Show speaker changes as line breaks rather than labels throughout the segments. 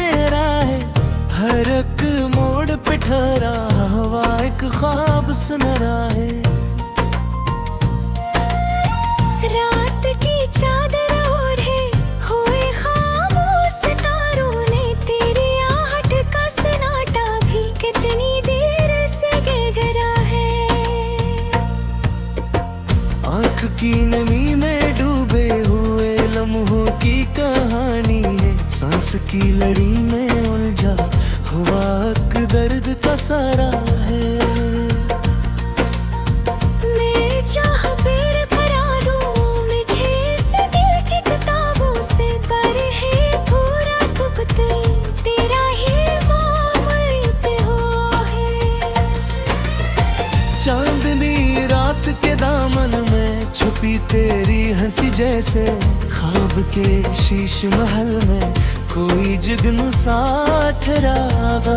तेरा है, हर एक मोड़ पे ठहरा हवा एक ख्वाब सुनहरा है।
रात की चादर ओढ़े हुए खामोश सितारों ने तेरी आहट का सन्नाटा भी कितनी देर से गहरा है।
आँख की नमी में डूबे हुए लम्हों की कहानी है, सांस की लड़ी में उलझा हुआ एक दर्द का सारा है।
मैं चाह पेड़ करा दूं मुझे इस दिल की किताबों से, पर है थोड़ा भुगते तेरा ही मामूल पे हो है।
चांदनी रात के दामन में छुपी तेरी हंसी जैसे, ख्वाब के शीश महल में कोई जुगनू सा ठहरा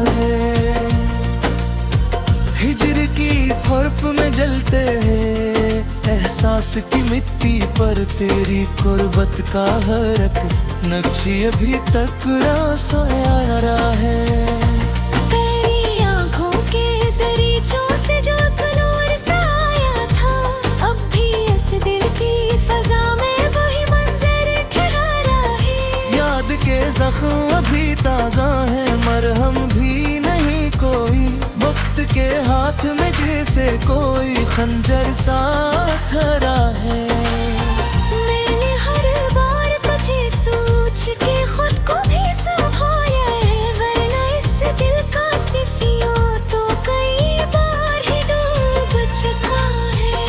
है। हिजर की खुरप में जलते हैं एहसास की मिट्टी पर, तेरी कुर्बत का हर एक नक्शी अभी तक सोया रहा है।
तेरी आँखों के दरीचों से जो नूर सा आया था, अब भी इस दिल की फजा में वही मंजर ठहरा है।
याद के जख्म अभी ताजा है, मरहम भी नहीं कोई, वक्त के हाथ में जैसे कोई खंजर सा धरा है।
मैंने हर बार तुझे सोच के खुद को भी संभाला है, वरना इस दिल का सिफिया तो कई बार ही डूब चुका है।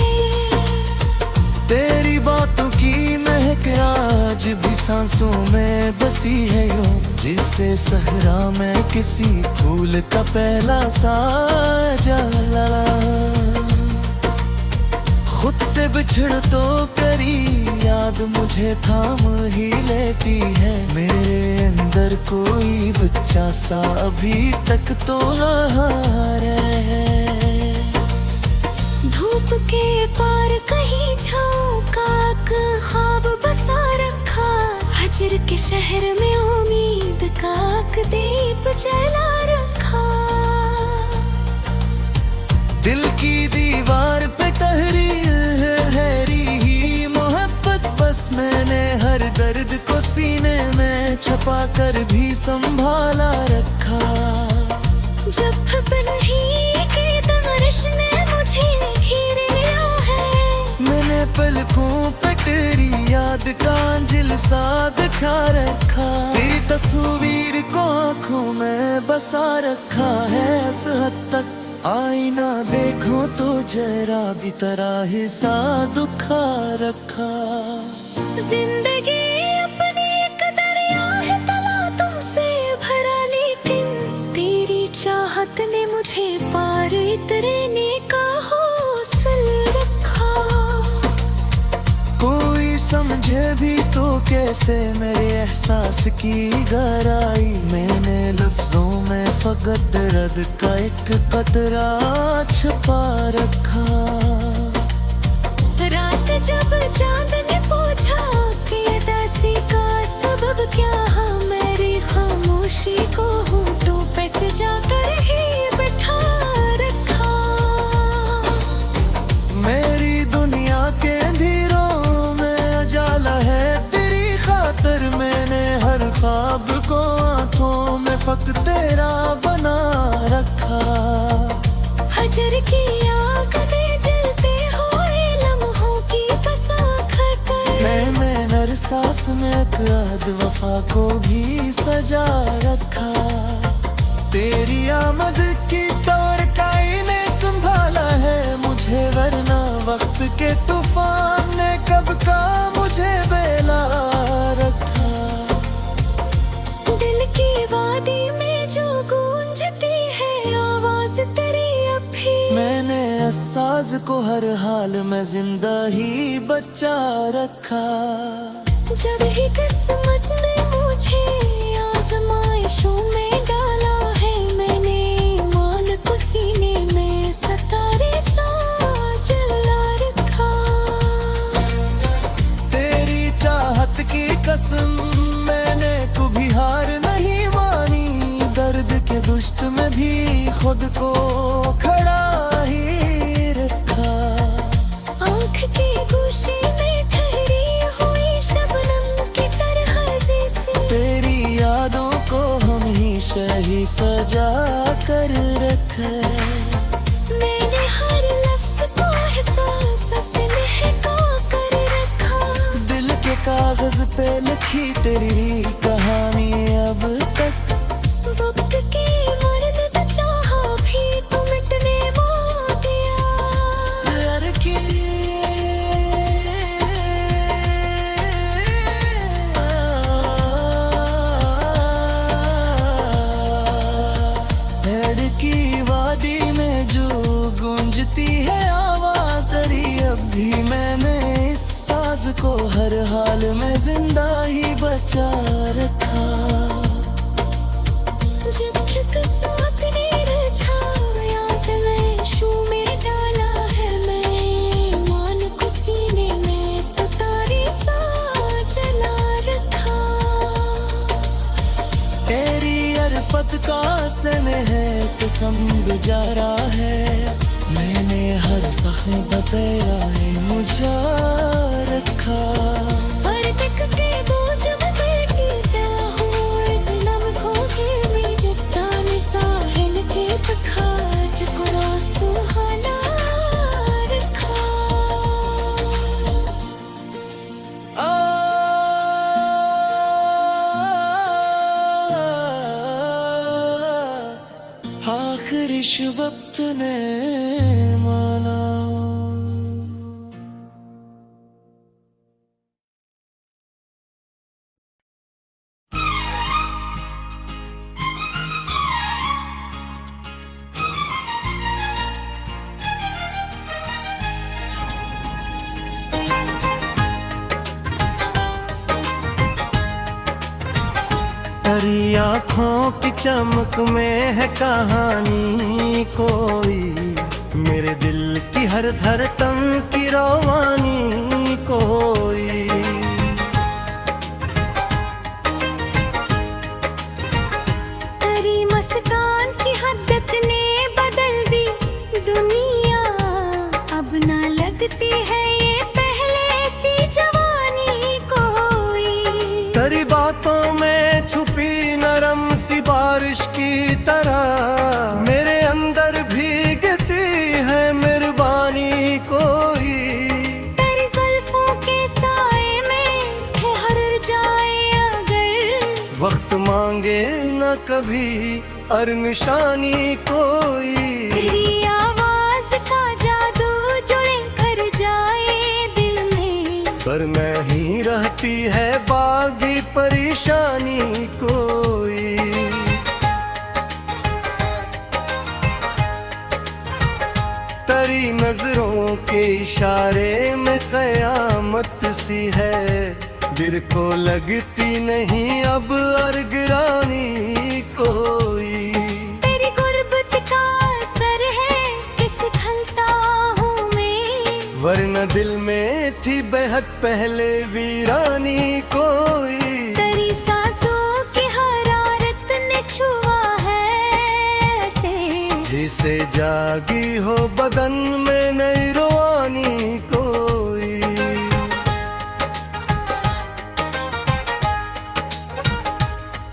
तेरी बातों की महक आज भी सांसों में बसी है यूं, जिससे सहरा में किसी फूल का पहला सा जला। खुद से बिछड़ तो करी याद मुझे थाम ही लेती है, मेरे अंदर कोई बच्चा सा अभी तक तो लहर है।
धूप के पार कहीं छाँव का एक ख्वाब बसा रखा, हजर के शहर में उम्मीद का एक दीप जला रखा।
दिल की दीवार पे तहरीर है ही मोहब्बत, बस मैंने हर दर्द को सीने में छुपा कर भी संभाला रखा।
जब नहीं के तंगरश ने मुझे घेर लिया है,
मैंने पलकों पे तेरी याद का अंजिल सा बिछा रखा, तेरी तस्वीर को आँखों में बसा रखा है। इस हद तक आईना देखो तो जरा भी तरह ही सा दुखा रखा।
जिंदगी अपनी एक दरिया है तला तुमसे भरा, लेकिन तेरी चाहत ने मुझे पार उतरने का हौसला रखा।
कोई समझे भी तो कैसे मेरे एहसास की गहराई, मैंने लफ्जों में फकत दर्द का एक कतरा छुपा रखा।
रात जब चांद ने पूछा कि उदासी का सबब क्या है, मेरी खामोशी को होठों पे सजाकर ही बिठा रखा।
मेरी दुनिया के अंधेरों में उजाला है तेरी खातिर, मैंने हर ख्वाब को आंखों में फक्त तेरा बना रखा।
हजर की आग में जलते हुए लम्हों की बसाख कर,
मैंने हर सांस में एक याद वफा को भी सजा रखा। तेरी आमद की दौर का इन्हें संभाला है मुझे, वरना वक्त के तूफान ने कब का मुझे बेला रखा।
दिल की वादी में जो गूंजती है आवाज तेरी अभी,
मैंने साज को हर हाल में जिंदा ही बचा रखा।
जब ही किस्मत ने मुझे आजमाइशों में डाला है, मैंने ईमान को सीने में सितारे सा जला रखा।
तेरी चाहत की कसम मैंने कभी हार नहीं मानी, खुद को खड़ा ही रखा।
आँख की गोशी में ठहरी हुई शबनम की तरह जैसे
तेरी यादों को हमेशा ही सजा कर रखा।
मैंने हर लफ्ज को एहसास से महका कर रखा।
दिल के कागज पे लिखी तेरी कहानी अब तक।
वक्त की मरद चाहा भी तो मिटने मोह गया।
प्यार की हेड की वादी में जो गूंजती है आवाज तेरी, अब भी मैंने इस साज को हर हाल में जिंदा ही बचा रखा।
जब तक साथ ने रझाया ज़लैशों में डाला है, मैं मान को सीने में सितारे सा जला रखा।
तेरी अरफत का सन है कसम गुजारा है। मैंने हर सख्त बतेरा है मुझा रखा।
पर तक के बोझ में बैठी क्या हो इतना खोके में जत्ता में साहिल के तखाज को सुहाना रखा।
आखिरी वक्त ने माना। तेरी आँखों की चमक में है कहानी कोई, मेरे दिल की हर धड़कन की रवानी कोई।
तेरी मुस्कान की हद्दत ने बदल दी दुनिया, अब ना लगती है ये पहले सी जवानी कोई।
तेरी बातों में छुपी नरम सी बारिश की तरह, मेरे अंदर भीगती है मेहरबानी कोई।
तेरी जुल्फों के साए में ठहर जाए अगर,
वक्त मांगे न कभी और निशानी कोई।
तेरी आवाज का जादू जो कर जाए दिल में,
पर नहीं रहती है बागी परेशानी कोई। तेरी नजरों के इशारे में कयामत सी है, दिल को लगती नहीं अब अरगरानी कोई।
तेरी गुर्बत का असर है किस खलता हूँ मैं,
वरना दिल में थी बेहद पहले वीरानी कोई।
तेरी सांसों की हरारत ने छुआ है ऐसे,
जिसे जागी हो बदन में नई रवानी कोई।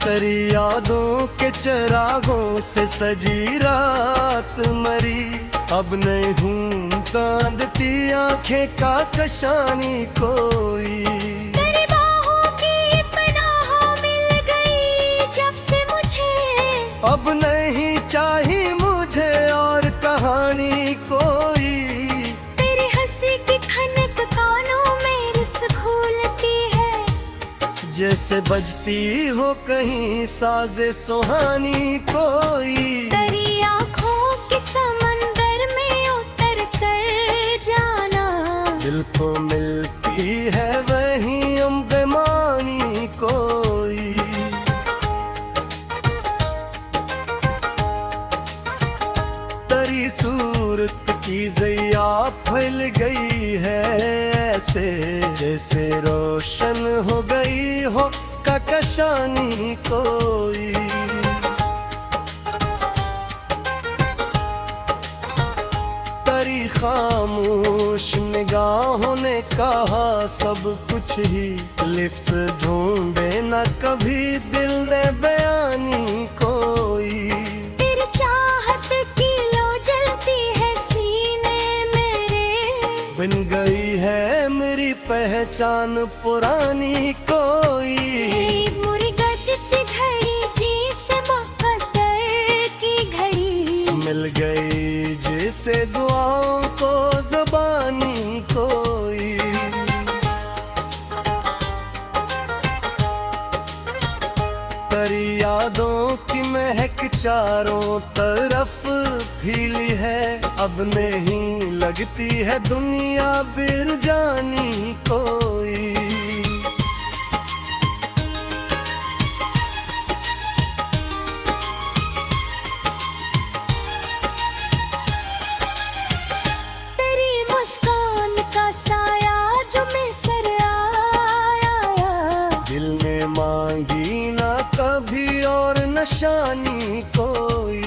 तेरी यादों के चिरागों से सजी रात मरी, अब नहीं हूँ तांदती आंखें का कशानी कोई।
तेरी बाहों की पनाह मिल गई जब से मुझे,
अब नहीं चाहिए मुझे और कहानी कोई।
तेरी हंसी की खनक कानों में रस घोलती है,
जैसे बजती हो कहीं साजे सुहानी कोई।
तेरी आँखों के समंदर में उतर कर जाना,
दिल को मिलती है वहीं बेमानी कोई। तेरी सूरत की ज़िया फैल गई है ऐसे, जैसे रोशन हो गई हो ककशानी कोई। खामोश निगाहों ने कहा सब कुछ ही लिफ्स ढूंढे न कभी दिल ने बयानी कोई।
तेरी चाहत की लो जलती है सीने मेरे,
बन गई है मेरी पहचान पुरानी कोई।
मुरी गजती घड़ी जी से मुकद्दर की घड़ी,
मिल गई जैसे दुआओं को ज़बानी कोई। तेरी यादों की महक चारों तरफ फैली है, अब नहीं लगती है दुनिया बिर जानी कोई।
तेरी मुस्कान का साया जो मैं सर आया,
दिल ने मांगी ना कभी और निशानी कोई।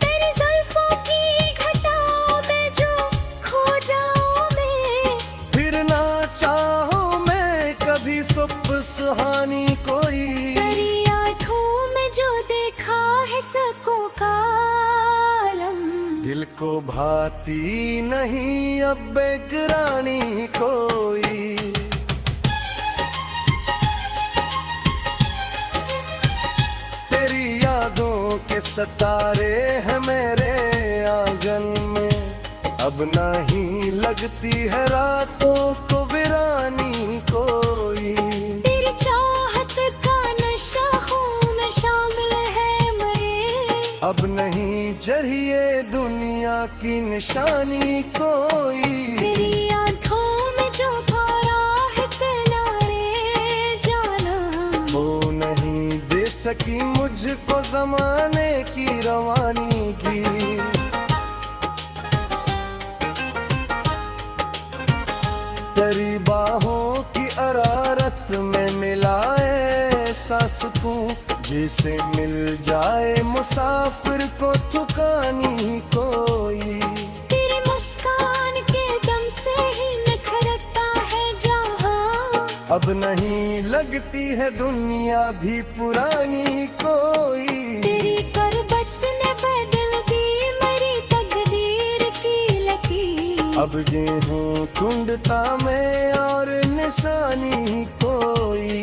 तेरी जुल्फों की घटाओं में जो खो जाऊं मैं,
फिर ना चाहो मैं कभी सुबह सुहानी कोई।
तेरी आंखों में जो देखा है सबको का आलम,
दिल को भाती नहीं अब बेगरानी कोई। तेरी यादों के सितारे हैं मेरे आंगन में, अब नहीं लगती है रातों को वीरानी कोई।
तेरी चाहत का नशा खून में शामिल है मेरे,
अब नहीं जरिए दुनिया की निशानी कोई।
तेरी आंखों में जो भरा है किनारे जाना,
वो नहीं दे सकी मुझको जमाने की रवानी की। तेरी बाहों की अरारत में मिलाए सांस को, जिसे मिल जाए मुसाफिर को थकानी कोई।
तेरी मुस्कान के दम से ही निखरता है जहां,
अब नहीं लगती है दुनिया भी पुरानी कोई।
तेरी करबत ने बदल दी मेरी तकदीर की लकीर,
अब ये हूँ ढूंढता मैं और निशानी कोई।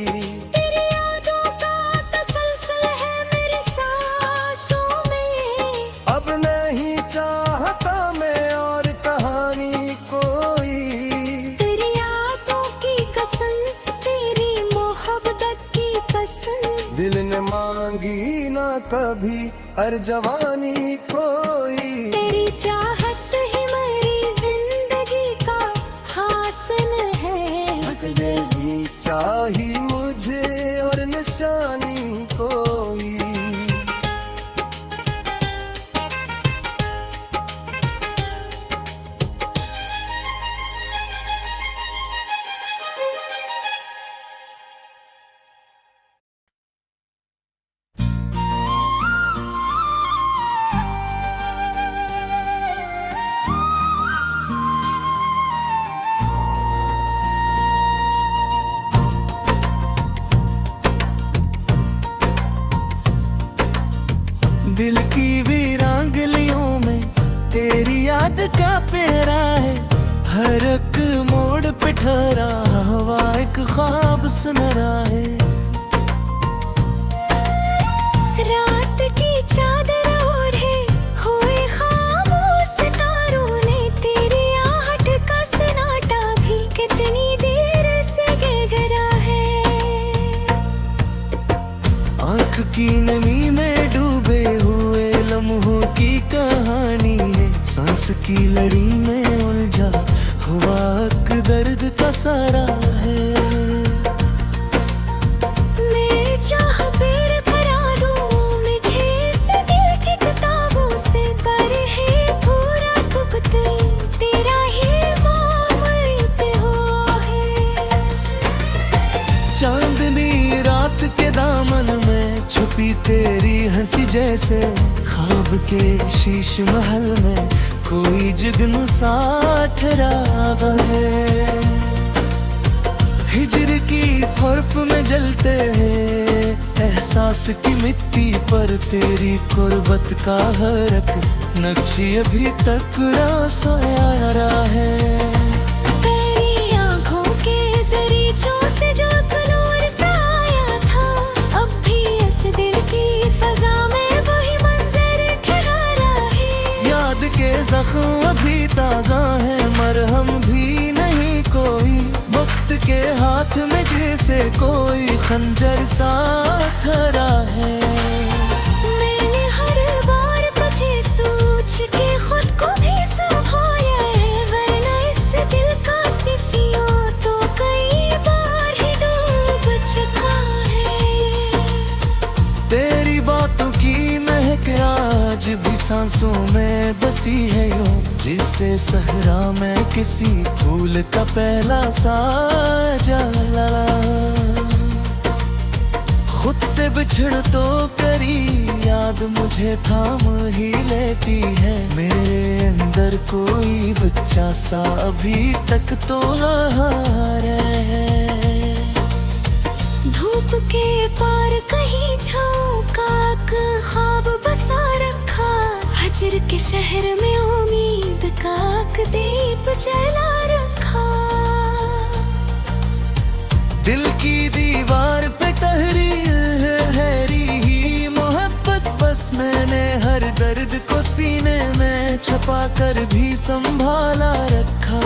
तेरी यादों का तसलसल है मेरी सांसों में,
अब नहीं चाहता मैं और कहानी कोई।
तेरी यादों की कसम, तेरी मोहब्बत की कसम,
दिल ने मांगी ना कभी हर जवानी कोई।
तेरी चाहत ही मेरी जिंदगी का हासिल है,
यही चाही मुझे और निशानी कोई। दिल की वीरांगलियों में तेरी याद का पहरा है, हर एक मोड़ पे ठहरा हवा एक ख्वाब सुन रहा है।
रात की चादर ओढ़े हुए खामोश सितारों ने, तेरी आहट का सन्नाटा भी कितनी देर से गहरा है।
आँख की नमी में डूबे हुए लम्हों की कहानी है, सांस की लड़ी में उलझा हुआ एक दर्द का सारा है।
मैं चाह पेर करा दूं मुझे इस दिल की किताबों से, पर है पूरा भुगत तेरा ही मामूल पे हो है।
चांदनी रात के दामन में छुपी तेरी हंसी जैसे, ख्वाब के शीश महल में कोई जुगनू साठ राग है। हिजर की खुरप में जलते हैं एहसास की मिट्टी पर तेरी कुर्बत का हरक नक्शी अभी तक सोया रहा है।
तेरी आँखों के दरीचों से जो कलोर सा आया था, अब भी इस दिल की फजा में वही मंजर ठहरा है।
याद के जख्म अभी ताजा है, मरहम भी नहीं कोई, वक्त के हाथ में जैसे कोई खंजर सा धरा है।
मैंने हर बार तुझे सोच के खुद को भी संभाला है, वरना इस दिल का सिफियों तो कई बार ही डूब चुका है।
तेरी बातों की महक आज भी सांसों में बसी है यूं, जिसे सहरा में किसी फूल का पहला सा जाला। खुद से बिछड़ तो करी याद मुझे थाम ही लेती है, मेरे अंदर कोई बच्चा सा अभी तक तो लहर है।
धूप के पार कहीं छाँव का ख्वाब बसा रखा, हजर के शहर में उम्मीद का दीप जला रखा।
दिल की दीवार पे तहरीर हैरी ही मोहब्बत, बस मैंने हर दर्द को सीने में छुपा कर भी संभाला रखा।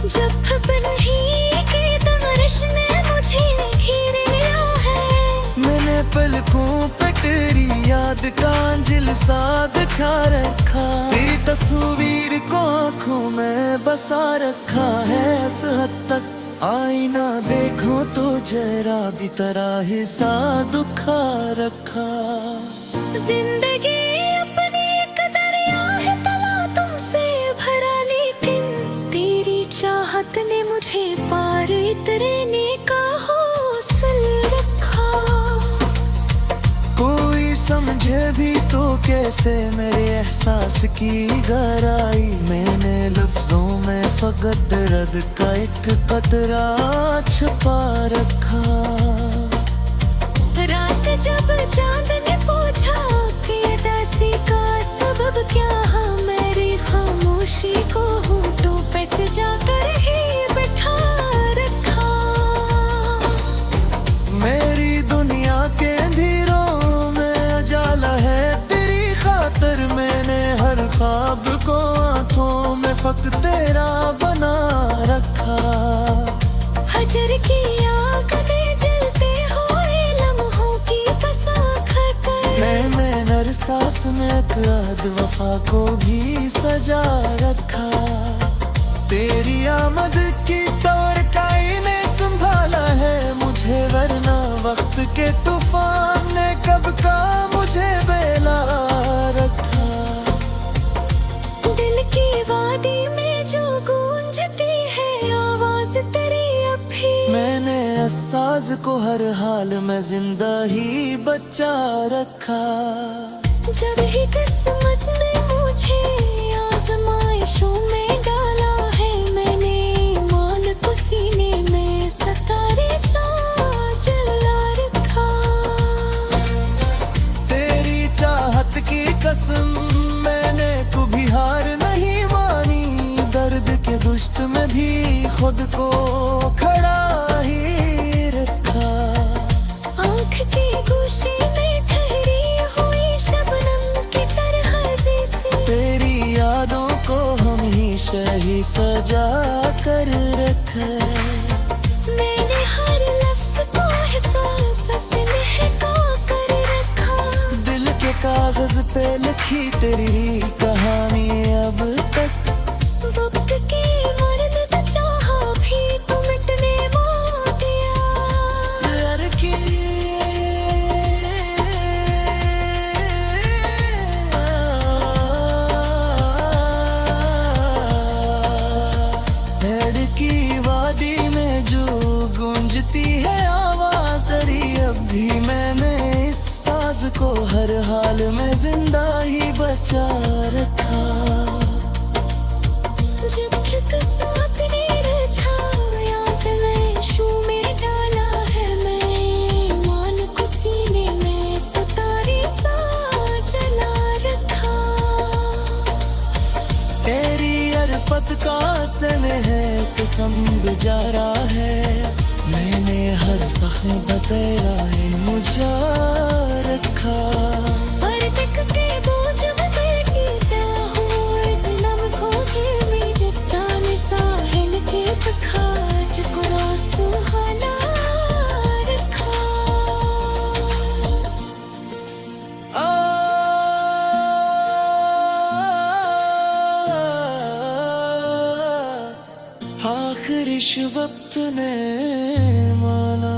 जब नहीं के तमरश ने मुझे घेर लिया है,
मैंने पलकों पे तेरी याद का अंजिल सा बिछा रखा। तेरी तस्वीर को आँखों में बसा रखा है, इस हद तक आईना देखो तो जरा भी तरह ही सा दुखा रखा।
जिंदगी अपनी एक दरिया है तला तुमसे भरा, लेकिन तेरी चाहत ने मुझे पार उतरने का हौसला रखा।
कोई समझे भी तो कैसे मेरे एहसास की गहराई, मैंने लफ्जों में फकत दर्द का एक कतरा छुपा रखा।
रात जब चांद ने पूछा कि उदासी का सबब क्या है, मेरी खामोशी को होठों पे सजाकर ही बिठा रखा।
मेरी दुनिया के अंधेरों में उजाला है तेरी खातर, मैंने हर ख्वाब को आंखों में फक्त तेरा बना रखा।
हजर की आग में जलते हुए लम्हों की बसाख कर,
मैंने हर सांस में याद वफा को भी सजा रखा। तेरी आमद की तौर कायने संभाला है मुझे, वरना वक्त के तूफान ने कब का मुझे बेला रखा।
दिल की वादी में जो गूंजती है आवाज तेरी अभी,
मैंने साज को हर हाल में जिंदा ही बचा रखा।
जब ही किस्मत ने मुझे आजमाइशों में डाला है, मैंने ईमान को सीने में सतारे सा जला रखा।
तेरी चाहत की कसम मैंने कभी हार नहीं मानी, दर्द के दुश्त में भी खुद को खड़ा ही रखा।
आँख की गोशी में ठहरी हुई शबनम की तरह जैसे,
तेरी यादों को हमेशा ही सजा कर रखा।
मैंने हर लफ्ज को एहसास से महका कर रखा।
दिल के कागज पे लिखी तेरी कहानी अब तक,
वक्त की मर्द तो चाहा भी तो मिटने मोटिया।
लड़की लड़की वादी में जो गूंजती है आवाज तेरी, अब भी मैंने इस साज को हर हाल में जिंदा ही बचा रखा। रखा।
जब किस्मत ने रचाया ज़िले शू में डाला है, मैं मान को सीने में सितारे सा जला रखा।
तेरी अरफत का सन है कसम गुजारा है, मैंने हर सख्न बतेरा है मुझे रखा।
पर तक के बोझ में बैठी क्या हूँ इतना खो के मैं जितना साहिल के पखाज को सुहाना रखा।
आखिरी वक्त ने माना